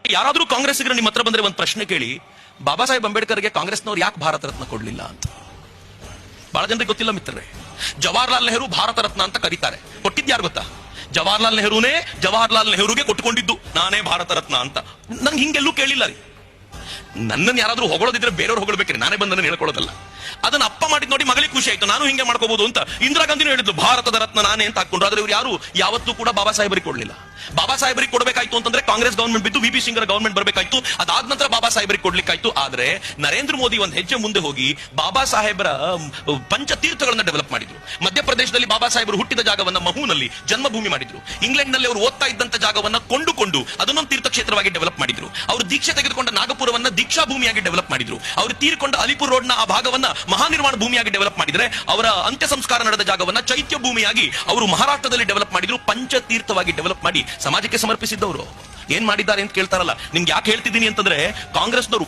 ಯಾರಾದ್ರೂ ಕಾಂಗ್ರೆಸ್ಸಿಗರು ನಿಮ್ಮ ಹತ್ರ ಬಂದ್ರೆ ಒಂದು ಪ್ರಶ್ನೆ ಕೇಳಿ, ಬಾಬಾ ಸಾಹೇಬ್ ಅಂಬೇಡ್ಕರ್ಗೆ ಕಾಂಗ್ರೆಸ್ನವ್ರು ಯಾಕೆ ಭಾರತ ರತ್ನ ಕೊಡ್ಲಿಲ್ಲ ಅಂತ. ಬಹಳ ಜನರಿಗೆ ಗೊತ್ತಿಲ್ಲ ಮಿತ್ರರೇ. ಜವಾಹರ್ಲಾಲ್ ನೆಹರು ಭಾರತ ರತ್ನ ಅಂತ ಕರೀತಾರೆ. ಕೊಟ್ಟಿದ್ಯಾರು ಗೊತ್ತಾ? ಜವಾಹರ್ಲಾಲ್ ನೆಹರುನೇ ಜವಾಹರ್ಲಾಲ್ ನೆಹರುಗೆ ಕೊಟ್ಟುಕೊಂಡಿದ್ದು ನಾನೇ ಭಾರತ ರತ್ನ ಅಂತ. ನಂಗೆ ಹಿಂಗೆಲ್ಲೂ ಕೇಳಿಲ್ಲ ರೀ. ನನ್ನನ್ನು ಯಾರಾದ್ರೂ ಹೊಗಳೋದಿದ್ರೆ ಬೇರೆಯವ್ರು ಹೊಗಳಬೇಕ್ರಿ, ನಾನೇ ಬಂದು ಹೇಳ್ಕೊಳ್ಳೋದಲ್ಲ. ಅದನ್ನ ಅಪ್ಪ ಮಾಡಿದ್ ನೋಡಿ ಮಗಳಿಗೆ ಖುಷಿ ಆಯ್ತು, ನಾನು ಹಿಂಗೆ ಮಾಡ್ಕೋಬಹುದು ಅಂತ. ಇಂದಿರಾ ಗಾಂಧಿನೂ ಹೇಳಿದ್ರು ಭಾರತದ ರತ್ನ ನಾನೇ ಅಂತ ಹಾಕೊಂಡ್ರು. ಆದ್ರೆ ಇವ್ರು ಯಾರು ಯಾವತ್ತೂ ಕೂಡ ಬಾಬಾ ಸಾಹೇಬರಿಗೆ ಕೊಡ್ಲಿಲ್ಲ. ಬಾಬಾ ಸಾಹೇಬರಿಗೆ ಕೊಡಬೇಕಾಯ್ತು ಅಂತಂದ್ರೆ ಕಾಂಗ್ರೆಸ್ ಗವರ್ಮೆಂಟ್ ಬಿದ್ದು ವಿ ಪಿ ಸಿಂಗ್ ಗವರ್ಮೆಂಟ್ ಬರಬೇಕಾಯ್ತು. ಅದಾದ ನಂತರ ಬಾಬಾ ಸಾಹೇಬರಿಗೆ ಕೊಡ್ಲಿಕ್ಕಾಯ್ತು. ಆದ್ರೆ ನರೇಂದ್ರ ಮೋದಿ ಒಂದು ಹೆಜ್ಜೆ ಮುಂದೆ ಹೋಗಿ ಬಾಬಾ ಸಾಹೇಬರ ಪಂಚತೀರ್ಥಗಳನ್ನ ಡೆವಲಪ್ ಮಾಡಿದ್ರು. ಮಧ್ಯಪ್ರದೇಶದಲ್ಲಿ ಬಾಬಾ ಸಾಹೇಬರು ಹುಟ್ಟಿದ ಜಾಗವನ್ನ ಮಹೂನಲ್ಲಿ ಜನ್ಮಭೂಮಿ ಮಾಡಿದ್ರು. ಇಂಗ್ಲೆಂಡ್ ನಲ್ಲಿ ಅವರು ಓದ್ತಾ ಇದ್ದಂತ ಜಾಗವನ್ನ ಕೊಂಡುಕೊಂಡು ಅದನ್ನೊಂದು ತೀರ್ಥಕ್ಷೇತ್ರವಾಗಿ ಡೆವಲಪ್ ಮಾಡಿದ್ರು. ಅವರು ದೀಕ್ಷೆ ತೆಗೆದುಕೊಂಡ ನಾಗಪುರವನ್ನ ದೀಕ್ಷಾ ಭೂಮಿಯಾಗಿ ಡೆವಲಪ್ ಮಾಡಿದ್ರು. ಅವರು ತೀರ್ಕೊಂಡ ಅಲಿಪುರ್ ರೋಡ್ ನ ಆ ಭಾಗವನ್ನ ಮಹಾನಿರ್ಮಾಣ ಭೂಮಿಯಾಗಿ ಡೆವಲಪ್ ಮಾಡಿದ್ರೆ, ಅವರ ಅಂತ್ಯ ಸಂಸ್ಕಾರ ನಡೆದ ಜಾಗವನ್ನ ಚೈತ್ಯ ಭೂಮಿಯಾಗಿ ಅವರು ಮಹಾರಾಷ್ಟ್ರದಲ್ಲಿ ಡೆವಲಪ್ ಮಾಡಿದ್ರು. ಪಂಚತೀರ್ಥವಾಗಿ ಡೆವಲಪ್ ಮಾಡಿ ಸಮಾಜಕ್ಕೆ ಸಮರ್ಪಿಸಿದ್ದವರು. ಏನ್ ಮಾಡಿದ್ದಾರೆ ಅಂತ ಕೇಳ್ತಾರಲ್ಲ, ನಿಮ್ಗೆ ಯಾಕೆ ಹೇಳ್ತಿದ್ದೀನಿ ಅಂತಂದ್ರೆ, ಕಾಂಗ್ರೆಸ್ನವರು